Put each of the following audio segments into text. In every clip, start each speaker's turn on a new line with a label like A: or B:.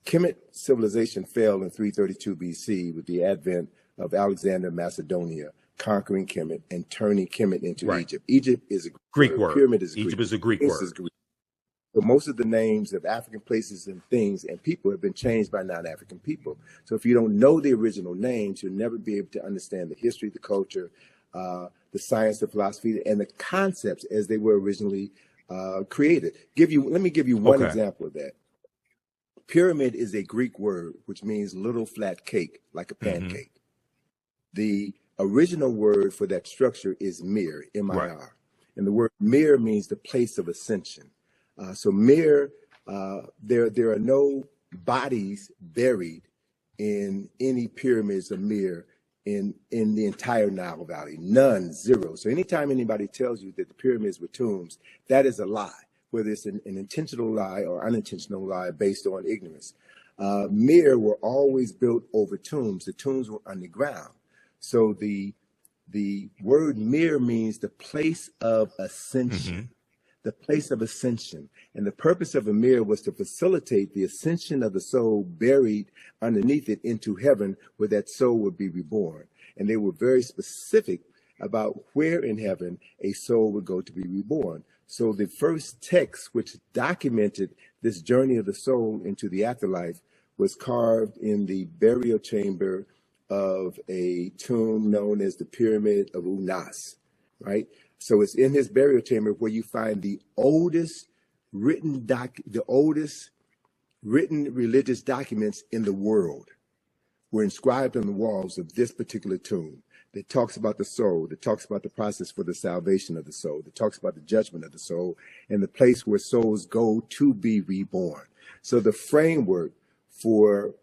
A: Kemet civilization fell in 332 BC with the advent of Alexander of Macedonia conquering Kemet and turning Kemet into Egypt. Egypt is a
B: Greek word.
A: Pyramid is
B: Egypt
A: Greek.
B: is a Greek word.
A: So most of the names of African places and things and people have been changed by non-African people. So if you don't know the original names, you'll never be able to understand the history, the culture, the science, the philosophy, and the concepts as they were originally created. Let me give you one example of that. Pyramid is a Greek word which means little flat cake, like a pancake. The original word for that structure is mir, M-I-R. And the word mir means the place of ascension. So mir, there are no bodies buried in any pyramids of mir in the entire Nile Valley. None, zero. So anytime anybody tells you that the pyramids were tombs, that is a lie, whether it's an intentional lie or unintentional lie based on ignorance. Mir were always built over tombs. The tombs were underground. So the word mir means the place of ascension. The place of ascension. And the purpose of a mir was to facilitate the ascension of the soul buried underneath it into heaven, where that soul would be reborn. And they were very specific about where in heaven a soul would go to be reborn. So the first text which documented this journey of the soul into the afterlife was carved in the burial chamber of a tomb known as the Pyramid of Unas, right? So it's in his burial chamber where you find the oldest written religious documents in the world were inscribed on the walls of this particular tomb that talks about the soul, that talks about the process for the salvation of the soul, that talks about the judgment of the soul, and the place where souls go to be reborn. So the framework for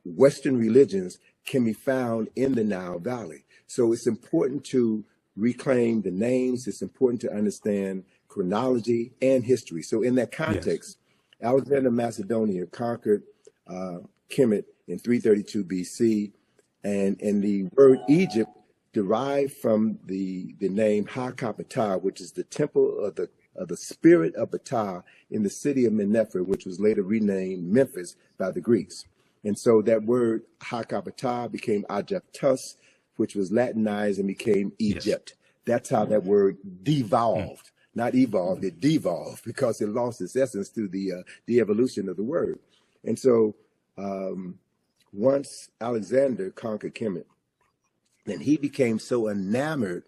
A: Western religions can be found in the Nile Valley. So it's important to reclaim the names. It's important to understand chronology and history. So in that context, Alexander of Macedonia conquered Kemet in 332 BC, and the word Egypt derived from the name Hekaptah, which is the temple of the spirit of Ptah in the city of Mennefer, which was later renamed Memphis by the Greeks. And so that word Hekaptah became Aigyptos, which was Latinized and became Egypt. That's how that word devolved, not evolved, it devolved because it lost its essence through the evolution of the word. And so once Alexander conquered Kemet, then he became so enamored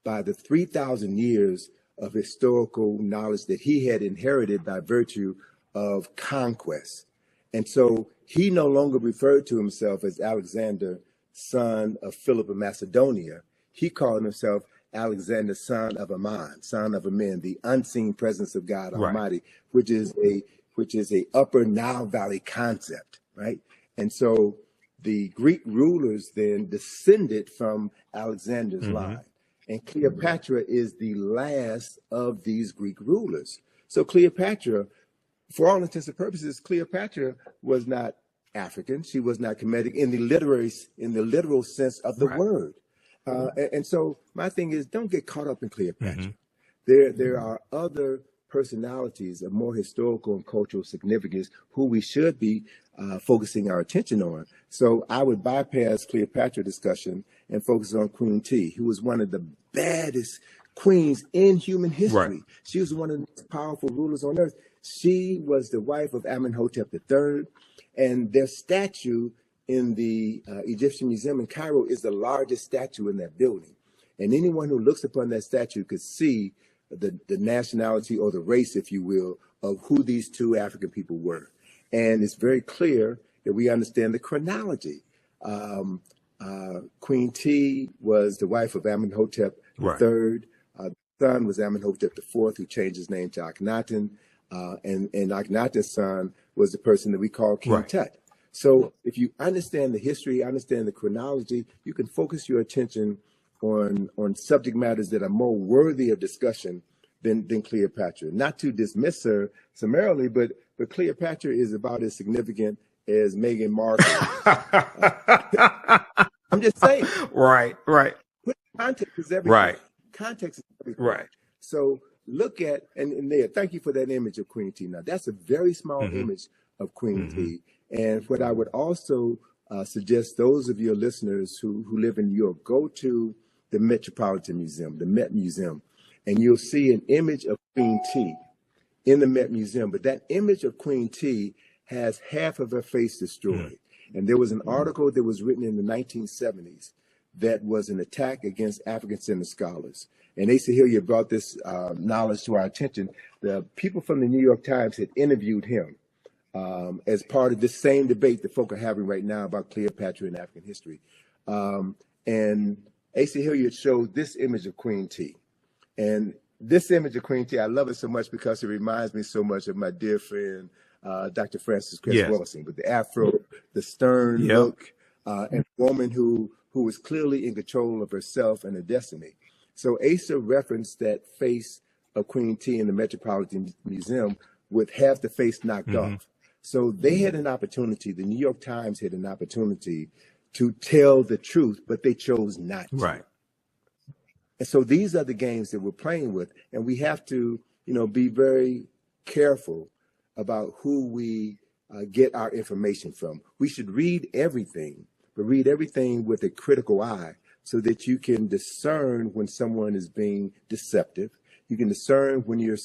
A: by the 3,000 years of historical knowledge that he had inherited by virtue of conquest. And so he no longer referred to himself as Alexander, son of Philip of Macedonia. He called himself Alexander, son of Ammon, son of Amen, the unseen presence of God Almighty, which is a upper Nile Valley concept, right? And so the Greek rulers then descended from Alexander's line. And Cleopatra is the last of these Greek rulers. So Cleopatra, for all intents and purposes, Cleopatra was not African. She was not Kemetic in the literal sense of the word. And so my thing is, don't get caught up in Cleopatra. There are other personalities of more historical and cultural significance who we should be focusing our attention on. So I would bypass Cleopatra discussion and focus on Queen Tiye, who was one of the baddest queens in human history. She was one of the most powerful rulers on earth. She was the wife of Imhotep III, and their statue in the Egyptian Museum in Cairo is the largest statue in that building. And anyone who looks upon that statue could see the nationality or the race, if you will, of who these two African people were. And it's very clear that we understand the chronology. Queen Tiye was the wife of Amenhotep III. The son was Amenhotep IV, who changed his name to Akhenaten. And Akhenaten's son was the person that we call King Tut. So if you understand the history, understand the chronology, you can focus your attention on subject matters that are more worthy of discussion than Cleopatra. Not to dismiss her summarily, but Cleopatra is about as significant as Meghan Markle. I'm just saying.
B: Right.
A: Context is everything. Context is everything. So look at, and there, thank you for that image of Queen Tiye. Now, that's a very small image of Queen T. And what I would also suggest those of your listeners who live in New York, go to the Metropolitan Museum, the Met Museum, and you'll see an image of Queen T in the Met Museum. But that image of Queen T has half of her face destroyed. And there was an article that was written in the 1970s that was an attack against African-centered scholars. And Asa Hillier brought this knowledge to our attention. The people from the New York Times had interviewed him as part of this same debate that folk are having right now about Cleopatra and African history. And Asa Hillier showed this image of Queen T. And this image of Queen T, I love it so much because it reminds me so much of my dear friend, Dr. Francis Cress Wellington, with the afro, the stern look, and a woman who was clearly in control of herself and her destiny. So Asa referenced that face of Queen T in the Metropolitan Museum with half the face knocked off. So they had an opportunity, the New York Times had an opportunity to tell the truth, but they chose not to.
B: Right.
A: And so these are the games that we're playing with, and we have to, be very careful about who we get our information from. We should read everything, but read everything with a critical eye so that you can discern when someone is being deceptive. You can discern when you're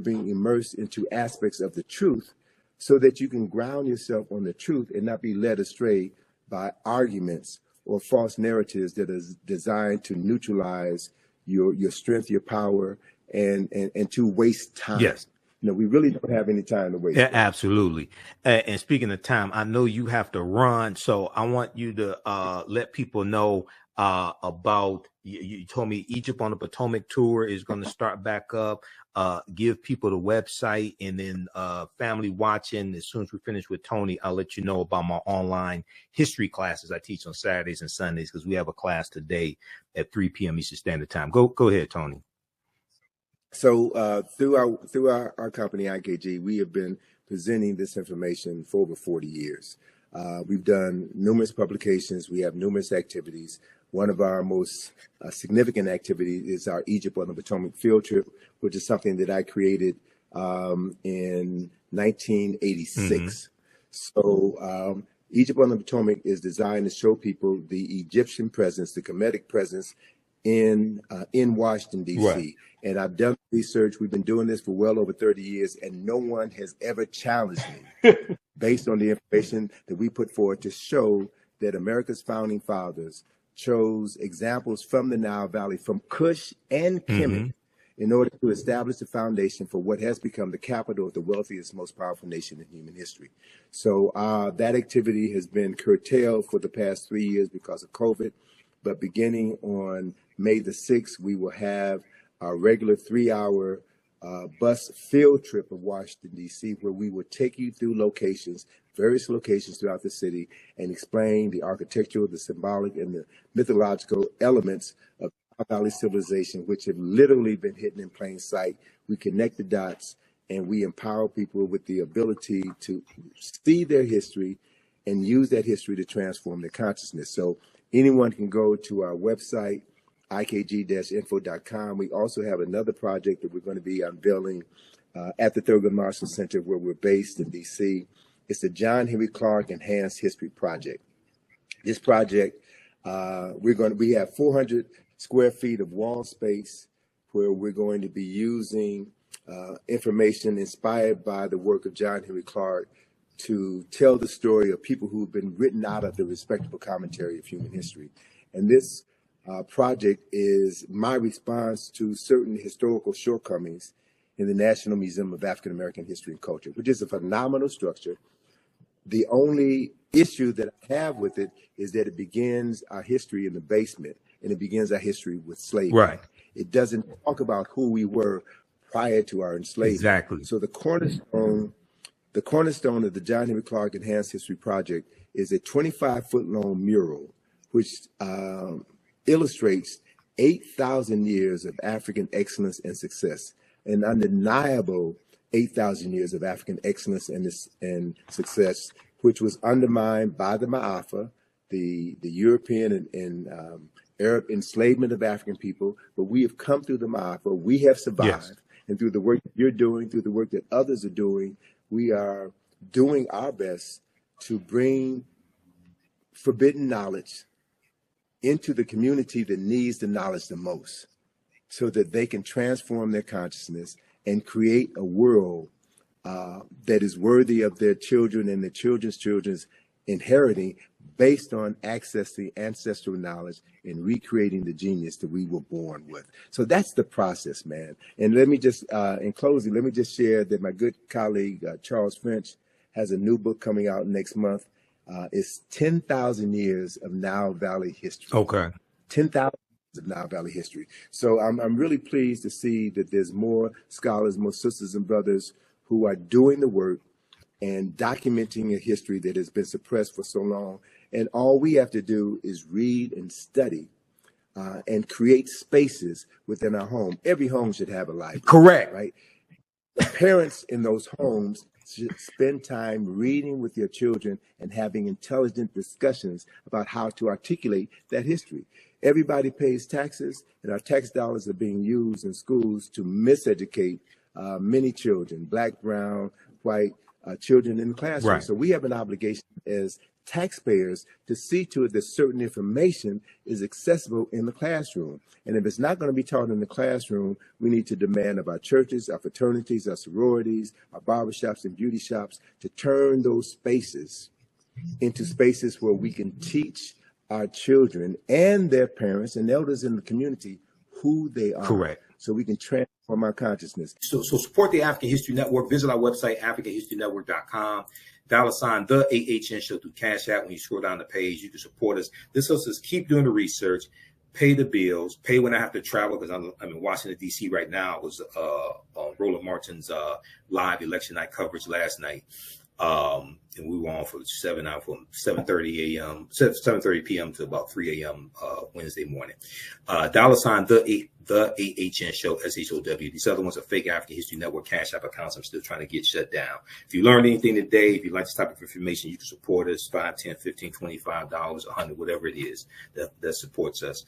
A: being immersed into aspects of the truth so that you can ground yourself on the truth and not be led astray by arguments or false narratives that is designed to neutralize your strength, your power, and to waste time.
B: Yes.
A: We really don't have any time to waste.
B: Yeah, absolutely. And speaking of time, I know you have to run, so I want you to let people know about, you told me Egypt on the Potomac Tour is going to start back up. Give people the website, and then family watching. As soon as we finish with Tony, I'll let you know about my online history classes I teach on Saturdays and Sundays, because we have a class today at 3 p.m. Eastern Standard Time. Go ahead, Tony.
A: So through our company, IKG, we have been presenting this information for over 40 years. We've done numerous publications. We have numerous activities. One of our most significant activities is our Egypt on the Potomac field trip, which is something that I created in 1986. So Egypt on the Potomac is designed to show people the Egyptian presence, the Kemetic presence in Washington, D.C.
B: Right.
A: And I've done research. We've been doing this for well over 30 years, and no one has ever challenged me based on the information that we put forward to show that America's founding fathers chose examples from the Nile Valley, from Kush and Kemet, in order to establish the foundation for what has become the capital of the wealthiest, most powerful nation in human history. So that activity has been curtailed for the past 3 years because of COVID. But beginning on May the 6th, we will have our regular 3-hour bus field trip of Washington, D.C., where we will take you through various locations throughout the city, and explain the architectural, the symbolic, and the mythological elements of Nile Valley civilization, which have literally been hidden in plain sight. We connect the dots, and we empower people with the ability to see their history and use that history to transform their consciousness. So anyone can go to our website, ikg-info.com. We also have another project that we're going to be unveiling at the Thurgood Marshall Center, where we're based in D.C. It's the John Henry Clark Enhanced History Project. This project, we have 400 square feet of wall space where we're going to be using information inspired by the work of John Henry Clark to tell the story of people who've been written out of the respectable commentary of human history. And this project is my response to certain historical shortcomings in the National Museum of African American History and Culture, which is a phenomenal structure. The only issue that I have with it is that it begins our history in the basement, and it begins our history with slavery.
B: Right.
A: It doesn't talk about who we were prior to our enslavement.
B: Exactly.
A: So the cornerstone of the John Henry Clark Enhanced History Project is a 25-foot long mural, which illustrates 8,000 years of African excellence and success, an undeniable 8,000 years of African excellence and success, which was undermined by the Ma'afa, the European and Arab enslavement of African people. But we have come through the Ma'afa. We have survived. Yes. And through the work that you're doing, through the work that others are doing, we are doing our best to bring forbidden knowledge into the community that needs the knowledge the most, so that they can transform their consciousness and create a world that is worthy of their children and their children's children's inheriting, based on accessing ancestral knowledge and recreating the genius that we were born with. So that's the process, man. And let me just, in closing, let me just share that my good colleague, Charles French, has a new book coming out next month. It's 10,000 years of Nile Valley history.
B: Okay.
A: 10,000 of Nile Valley history. So I'm really pleased to see that there's more scholars, more sisters and brothers who are doing the work and documenting a history that has been suppressed for so long. And all we have to do is read and study and create spaces within our home. Every home should have a library.
B: Correct.
A: Right? The parents in those homes should spend time reading with your children and having intelligent discussions about how to articulate that history. Everybody pays taxes, and our tax dollars are being used in schools to miseducate many children, black, brown, white children in the classroom.
B: Right.
A: So we have an obligation as taxpayers to see to it that certain information is accessible in the classroom. And if it's not going to be taught in the classroom, we need to demand of our churches, our fraternities, our sororities, our barbershops and beauty shops to turn those spaces into spaces where we can teach our children and their parents and elders in the community who they are.
B: Correct.
A: So we can transform our consciousness.
B: So support the African History Network. Visit our website, AfricanHistoryNetwork.com. $ the AHN show through Cash App. When you scroll down the page, you can support us. This helps us keep doing the research, pay the bills, pay when I have to travel, because I'm in Washington, D.C. right now. I was on Roland Martin's live election night coverage last night. And we were on for 7:30 a.m., 7:30 p.m. to about 3 a.m. Wednesday morning. $ the AHN show, SHOW. These other ones are fake African History Network Cash App accounts I'm still trying to get shut down. If you learned anything today, if you like this type of information, you can support us, $5, $10, $15, $25, $100, whatever it is that supports us.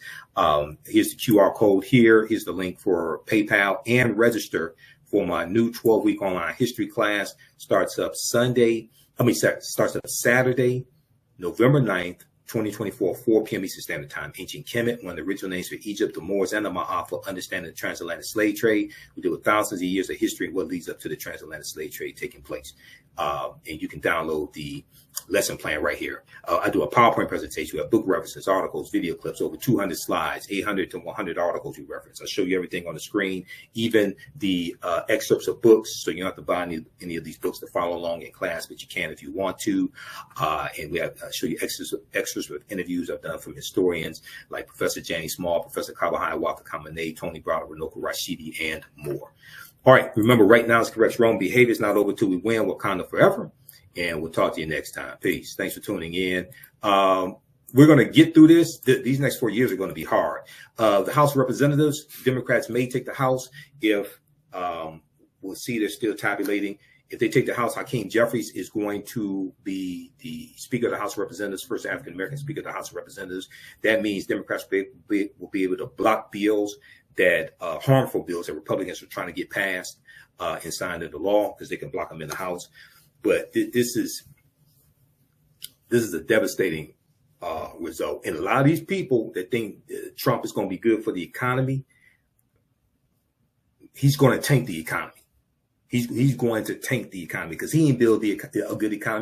B: Here's the QR code here. Here's the link for PayPal, and register for my new 12-week online history class. Starts up Saturday, November 9th, 2024, 4 p.m. Eastern Standard Time. Ancient Kemet, one of the original names for Egypt, the Moors, and the Ma'afa, understanding the transatlantic slave trade. We deal with thousands of years of history and what leads up to the transatlantic slave trade taking place. And you can download the lesson plan right here. I do a PowerPoint presentation. We have book references, articles, video clips, over 200 slides, 800 to 100 articles we reference. I show you everything on the screen, even the excerpts of books. So you don't have to buy any of these books to follow along in class, but you can if you want to. And we have show you extras with interviews I've done from historians like Professor Janie Small, Professor Kabahai Waka Kamene, Tony Browder, Renoko Rashidi, and more. All right. Remember, right now is correct. Wrong behavior is not over till we win. Wakanda forever. And we'll talk to you next time. Peace. Thanks for tuning in. We're going to get through this. These next 4 years are going to be hard. The House of Representatives, Democrats may take the House if we'll see they're still tabulating. If they take the House, Hakeem Jeffries is going to be the Speaker of the House of Representatives, first African-American Speaker of the House of Representatives. That means Democrats will be able to block bills that harmful bills that Republicans are trying to get passed and signed into law, because they can block them in the House. But this is a devastating result. And a lot of these people that think Trump is going to be good for the economy, he's going to tank the economy. He's going to tank the economy because he ain't build a good economy.